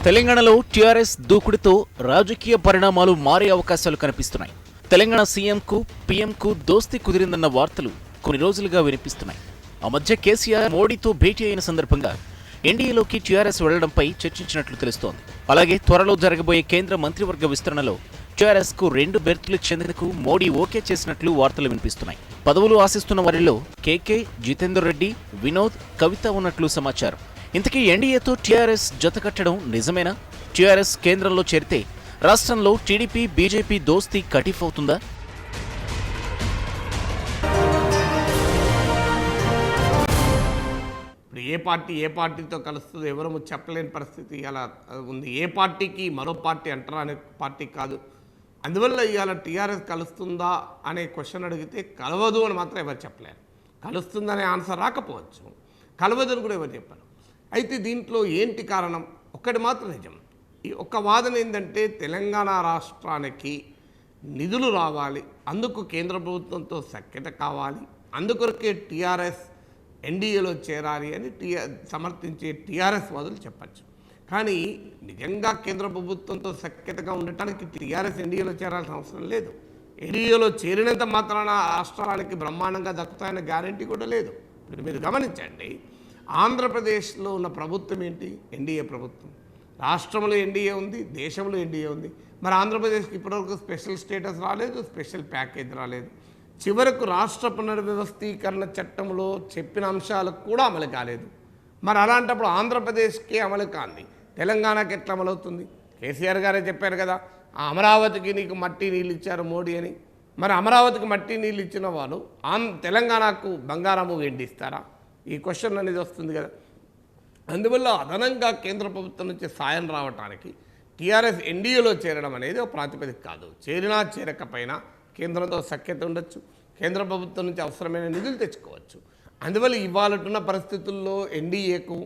తెలంగాణలో టీఆర్ఎస్ దూకుడుతో రాజకీయ పరిణామాలు మారే అవకాశాలు కనిపిస్తున్నాయి. తెలంగాణ సీఎంకు పీఎంకు దోస్తీ కుదిరిందన్న వార్తలు కొన్ని రోజులుగా వినిపిస్తున్నాయి. ఆ మధ్య కేసీఆర్ మోడీతో భేటీ అయిన సందర్భంగా ఎన్డీఏలోకి టీఆర్ఎస్ వెళ్లడంపై చర్చించినట్లు తెలుస్తోంది. అలాగే త్వరలో జరగబోయే కేంద్ర మంత్రివర్గ విస్తరణలో టీఆర్ఎస్ కు 2 బెర్తులు ఇచ్చేందుకు మోడీ ఓకే చేసినట్లు వార్తలు వినిపిస్తున్నాయి. పదవులు ఆశిస్తున్న వారిలో కేకే, జితేందర్ రెడ్డి, వినోద్, కవిత ఉన్నట్లు సమాచారం. ఇంతకీ ఎన్డీఏతో టీఆర్ఎస్ జతకట్టడం నిజమేనా? టీఆర్ఎస్ కేంద్రంలో చేరితే రాష్ట్రంలో టీడీపీ, బీజేపీ దోస్తీ కటిఫ్ అవుతుందా? ఇప్పుడు ఏ పార్టీతో కలుస్తుందో ఎవరూ చెప్పలేని పరిస్థితి ఇలా ఉంది. ఏ పార్టీకి మరో పార్టీ అంటారా అనే పార్టీ కాదు. అందువల్ల ఇవాళ టీఆర్ఎస్ కలుస్తుందా అనే క్వశ్చన్ అడిగితే కలవదు అని మాత్రం ఎవరు చెప్పలేరు. కలుస్తుందనే ఆన్సర్ రాకపోవచ్చు, కలవదు అని కూడా ఎవరు చెప్పారు. అయితే దీంట్లో ఏంటి కారణం? ఒక్కటి మాత్రం నిజం. ఈ ఒక్క వాదన ఏంటంటే తెలంగాణ రాష్ట్రానికి నిధులు రావాలి, అందుకు కేంద్ర ప్రభుత్వంతో సఖ్యత కావాలి, అందుకొరకే టీఆర్ఎస్ ఎన్డీఏలో చేరాలి అని సమర్థించే టీఆర్ఎస్ వాదులు చెప్పచ్చు. కానీ నిజంగా కేంద్ర ప్రభుత్వంతో సఖ్యతగా ఉండటానికి టీఆర్ఎస్ ఎన్డీఏలో చేరాల్సిన అవసరం లేదు. ఎన్డీఏలో చేరినంత మాత్రాన రాష్ట్రానికి బ్రహ్మాండంగా దక్కుతాయన్న గ్యారంటీ కూడా లేదు. ఇప్పుడు మీరు గమనించండి, ఆంధ్రప్రదేశ్లో ఉన్న ప్రభుత్వం ఏంటి? ఎన్డీఏ ప్రభుత్వం. రాష్ట్రంలో ఎన్డీఏ ఉంది, దేశంలో ఎన్డీఏ ఉంది. మరి ఆంధ్రప్రదేశ్కి ఇప్పటివరకు స్పెషల్ స్టేటస్ రాలేదు, స్పెషల్ ప్యాకేజ్ రాలేదు. చివరకు రాష్ట్ర పునర్వ్యవస్థీకరణ చట్టంలో చెప్పిన అంశాలకు కూడా అమలు కాలేదు. మరి అలాంటప్పుడు ఆంధ్రప్రదేశ్కే అమలు కాంది తెలంగాణకి ఎట్లా అమలవుతుంది? కేసీఆర్ గారే చెప్పారు కదా, ఆ అమరావతికి నీకు మట్టి నీళ్ళు ఇచ్చారు మోడీ అని. మరి అమరావతికి మట్టి నీళ్ళు ఇచ్చిన వాళ్ళు తెలంగాణకు బంగారము వెండిస్తారా? ఈ క్వశ్చన్ అనేది వస్తుంది కదా. అందువల్ల అదనంగా కేంద్ర ప్రభుత్వం నుంచి సాయం రావడానికి టీఆర్ఎస్ ఎన్డీఏలో చేరడం అనేది ఒక ప్రాతిపదిక కాదు. చేరినా చేరకపోయినా కేంద్రంతో సఖ్యత ఉండొచ్చు, కేంద్ర ప్రభుత్వం నుంచి అవసరమైన నిధులు తెచ్చుకోవచ్చు. అందువల్ల ఇవాళటున్న పరిస్థితుల్లో ఎన్డీఏకు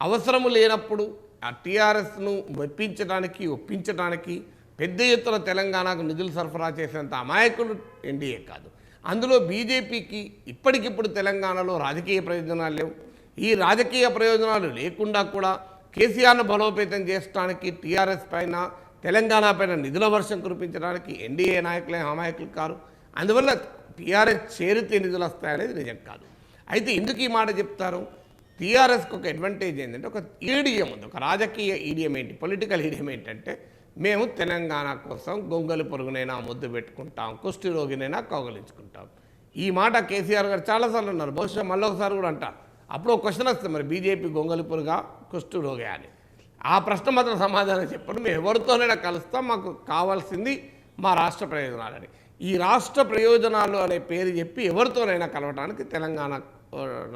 అవసరము లేనప్పుడు ఆ టీఆర్ఎస్ను ఒప్పించడానికి పెద్ద ఎత్తున తెలంగాణకు నిధులు సరఫరా చేసేంత అమాయకులు ఎన్డీఏ కాదు. అందులో బీజేపీకి ఇప్పటికిప్పుడు తెలంగాణలో రాజకీయ ప్రయోజనాలు లేవు. ఈ రాజకీయ ప్రయోజనాలు లేకుండా కూడా కేసీఆర్ను బలోపేతం చేయడానికి టీఆర్ఎస్ పైన, తెలంగాణ పైన నిధుల వర్షం కురిపించడానికి ఎన్డీఏ నాయకులే అమాయకులు కారు. అందువల్ల టీఆర్ఎస్ చేరితే నిధులు వస్తాయనేది నిజం కాదు. అయితే ఎందుకు ఈ మాట చెప్తారు? టీఆర్ఎస్కి ఒక అడ్వాంటేజ్ ఏంటంటే ఒక ఈడియం ఉంది, ఒక రాజకీయ ఈడియం. ఏంటి? పొలిటికల్ ఈడియం ఏంటంటే మేము తెలంగాణ కోసం గొంగలి పొరుగునైనా ముద్దు పెట్టుకుంటాం, కుష్టి రోగినైనా కౌగలించుకుంటాం. ఈ మాట కేసీఆర్ గారు చాలాసార్లు అన్నారు, బహుశా మళ్ళీ ఒకసారి కూడా అంటారు. అప్పుడు ఒక క్వశ్చన్ వస్తుంది, మరి బీజేపీ గొంగలి పొరుగా కుష్టి రోగి అని. ఆ ప్రశ్న మాత్రం సమాధానం చెప్పండి, మేము ఎవరితోనైనా కలుస్తాం, మాకు కావాల్సింది మా రాష్ట్ర ప్రయోజనాలని. ఈ రాష్ట్ర ప్రయోజనాలు అనే పేరు చెప్పి ఎవరితోనైనా కలవడానికి తెలంగాణ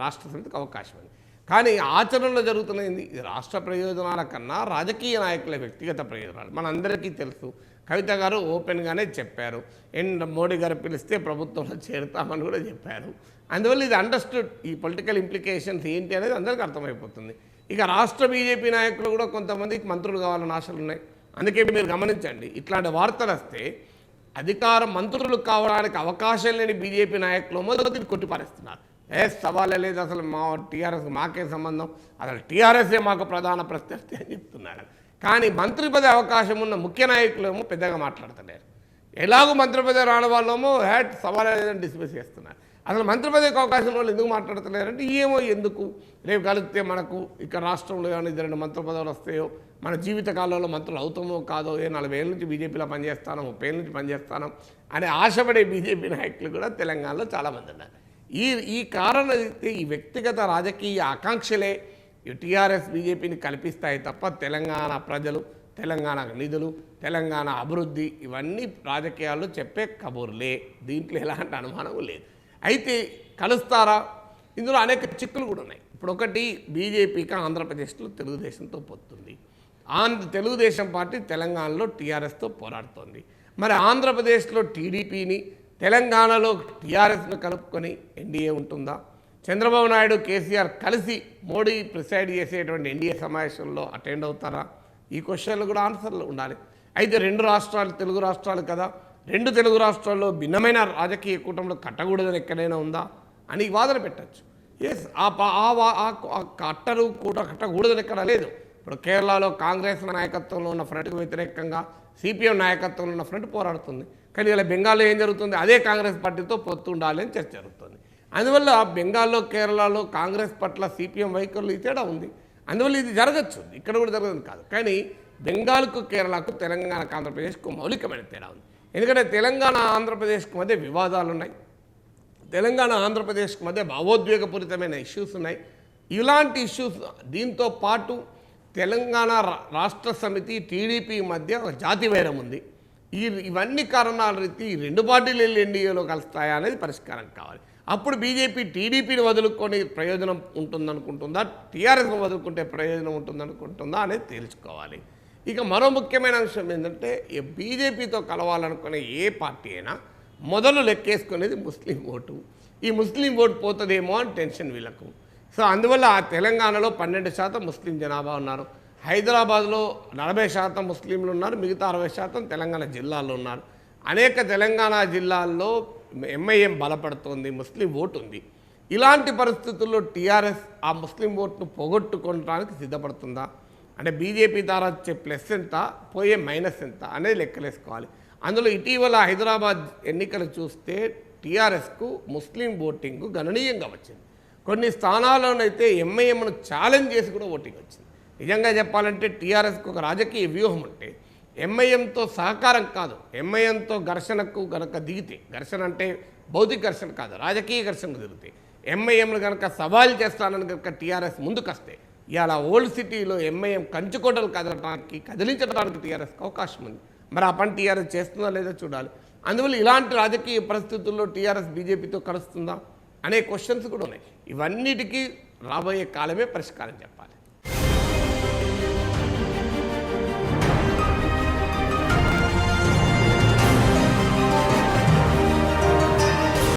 రాష్ట్ర సమితికి అవకాశం ఉంది. కానీ ఆచరణలో జరుగుతున్నది ఇది రాష్ట్ర ప్రయోజనాల కన్నా రాజకీయ నాయకుల వ్యక్తిగత ప్రయోజనాలు. మనందరికీ తెలుసు, కవిత గారు ఓపెన్గానే చెప్పారు, మోడీ గారు పిలిస్తే ప్రభుత్వంలో చేరుతామని కూడా చెప్పారు. అందువల్ల ఇది అండర్స్టూడ్, ఈ పొలిటికల్ ఇంప్లికేషన్స్ ఏంటి అనేది అందరికీ అర్థమైపోతుంది. ఇక రాష్ట్ర బీజేపీ నాయకులు కూడా కొంతమందికి మంత్రులు కావాలని ఆశలు ఉన్నాయి. అందుకే మీరు గమనించండి, ఇట్లాంటి వార్తలు వస్తే అధికార మంత్రులు కావడానికి అవకాశం లేని బీజేపీ నాయకులు మొదటి కొట్టిపారేస్తున్నారు. సవాలే లేదు, అసలు మా టీఆర్ఎస్ మాకే సంబంధం, అసలు టీఆర్ఎస్ఏ మాకు ప్రధాన ప్రత్యర్థి అని చెప్తున్నారు. కానీ మంత్రి పదవి అవకాశం ఉన్న ముఖ్య నాయకులేమో పెద్దగా మాట్లాడుతున్నారు. ఎలాగో మంత్రి పదవి రాని వాళ్ళేమో సవాలే లేదని డిస్మిస్ చేస్తున్నారు. అసలు మంత్రి పదవికి అవకాశం వాళ్ళు ఎందుకు మాట్లాడుతున్నారంటే ఏమో ఎందుకు రేపు కలిగితే మనకు ఇక్కడ రాష్ట్రంలో ఏమైనా 2 మంత్రి పదవులు వస్తాయో, మన జీవితకాలంలో మంత్రులు అవుతామో కాదో, 40 ఏళ్ళ నుంచి బీజేపీలో పనిచేస్తాను, 30 ఏళ్ళ నుంచి పనిచేస్తాను అనే ఆశపడే బీజేపీ నాయకులు కూడా తెలంగాణలో చాలామంది ఉన్నారు. ఈ కారణం అయితే ఈ వ్యక్తిగత రాజకీయ ఆకాంక్షలే టీఆర్ఎస్ బీజేపీని కల్పిస్తాయి తప్ప తెలంగాణ ప్రజలు, తెలంగాణ నిధులు, తెలంగాణ అభివృద్ధి ఇవన్నీ రాజకీయాల్లో చెప్పే కబుర్లే. దీంట్లో ఎలాంటి అనుమానం లేదు. అయితే కలుస్తారా? ఇందులో అనేక చిక్కులు కూడా ఉన్నాయి. ఇప్పుడు ఒకటి, బీజేపీకి ఆంధ్రప్రదేశ్లో తెలుగుదేశంతో పొత్తుంది. తెలుగుదేశం పార్టీ తెలంగాణలో టీఆర్ఎస్తో పోరాడుతోంది. మరి ఆంధ్రప్రదేశ్లో టీడీపీని, తెలంగాణలో టీఆర్ఎస్ను కలుపుకొని ఎన్డీఏ ఉంటుందా? చంద్రబాబు నాయుడు, కేసీఆర్ కలిసి మోడీ ప్రిసైడ్ చేసేటువంటి ఎన్డీఏ సమావేశంలో అటెండ్ అవుతారా? ఈ క్వశ్చన్లు కూడా ఆన్సర్లు ఉండాలి. అయితే 2 రాష్ట్రాలు తెలుగు రాష్ట్రాలు కదా, 2 తెలుగు రాష్ట్రాల్లో భిన్నమైన రాజకీయ కూటమిలో కట్టకూడదని ఎక్కడైనా ఉందా అని వాదన పెట్టచ్చు. ఎస్, కట్టకూడదని ఎక్కడ లేదు. ఇప్పుడు కేరళలో కాంగ్రెస్ నాయకత్వంలో ఉన్న ఫ్రంట్కు వ్యతిరేకంగా సిపిఎం నాయకత్వంలో ఉన్న ఫ్రంట్ పోరాడుతుంది. కానీ ఇలా బెంగాల్లో ఏం జరుగుతుంది? అదే కాంగ్రెస్ పార్టీతో పొత్తు ఉండాలి అని చర్చ జరుగుతుంది. అందువల్ల బెంగాల్లో కేరళలో కాంగ్రెస్ పట్ల సిపిఎం వైఖరులు ఈ తేడా ఉంది. అందువల్ల ఇది జరగచ్చు, ఇక్కడ కూడా జరగదు కాదు. కానీ బెంగాల్కు కేరళకు తెలంగాణకు ఆంధ్రప్రదేశ్కు మౌలికమైన తేడా ఉంది. ఎందుకంటే తెలంగాణ ఆంధ్రప్రదేశ్కు మధ్య వివాదాలు ఉన్నాయి, తెలంగాణ ఆంధ్రప్రదేశ్కు మధ్య భావోద్వేగపూరితమైన ఇష్యూస్ ఉన్నాయి. ఇలాంటి ఇష్యూస్ దీంతో పాటు తెలంగాణ రాష్ట్ర సమితి టీడీపీ మధ్య ఒక జాతి వైరం ఉంది. ఇవన్నీ కారణాల రీతి ఈ రెండు పార్టీలు వెళ్ళి ఎన్డీఏలో కలుస్తాయా అనేది పరిష్కారం కావాలి. అప్పుడు బీజేపీ టీడీపీని వదులుకొని ప్రయోజనం ఉంటుందనుకుంటుందా, టీఆర్ఎస్ను వదులుకుంటే ప్రయోజనం ఉంటుందనుకుంటుందా అనేది తేల్చుకోవాలి. ఇక మరో ముఖ్యమైన అంశం ఏంటంటే బీజేపీతో కలవాలనుకునే ఏ పార్టీ అయినా మొదలు లెక్కేసుకునేది ముస్లిం ఓటు. ఈ ముస్లిం ఓటు పోతుందేమో అని టెన్షన్ వీళ్ళకు. సో అందువల్ల ఆ తెలంగాణలో 12% ముస్లిం జనాభా ఉన్నారు, హైదరాబాద్లో 40% ముస్లింలు ఉన్నారు, మిగతా 60% తెలంగాణ జిల్లాల్లో ఉన్నారు. అనేక తెలంగాణ జిల్లాల్లో ఎంఐఎం బలపడుతోంది, ముస్లిం ఓటు ఉంది. ఇలాంటి పరిస్థితుల్లో టీఆర్ఎస్ ఆ ముస్లిం ఓటును పోగొట్టుకోవడానికి సిద్ధపడుతుందా అంటే బీజేపీ ద్వారా వచ్చే ప్లస్ ఎంత, పోయే మైనస్ ఎంత అనేది లెక్కలేసుకోవాలి. అందులో ఇటీవల హైదరాబాద్ ఎన్నికలు చూస్తే టీఆర్ఎస్కు ముస్లిం ఓటింగ్ గణనీయంగా వచ్చింది. కొన్ని స్థానాల్లోనైతే ఎంఐఎంను ఛాలెంజ్ చేసి కూడా ఓటింగ్ వచ్చింది. నిజంగా చెప్పాలంటే టీఆర్ఎస్కు ఒక రాజకీయ వ్యూహం ఉంటే ఎంఐఎంతో సహకారం కాదు, ఎంఐఎంతో ఘర్షణకు కనుక దిగితే, ఘర్షణ అంటే భౌతిక ఘర్షణ కాదు, రాజకీయ ఘర్షణకు దిగితే ఎంఐఎంను కనుక సవాల్ చేస్తానని కనుక టీఆర్ఎస్ ముందుకొస్తే ఇవాళ ఓల్డ్ సిటీలో ఎంఐఎం కంచుకోటలు కదిలించడానికి టీఆర్ఎస్కి అవకాశం ఉంది. మరి ఆ పని టీఆర్ఎస్ చేస్తుందా లేదో చూడాలి. అందువల్ల ఇలాంటి రాజకీయ పరిస్థితుల్లో టీఆర్ఎస్ బీజేపీతో కలుస్తుందా అనే క్వశ్చన్స్ కూడా ఉన్నాయి. ఇవన్నిటికీ రాబోయే కాలమే పరిష్కారం చెప్పాలి.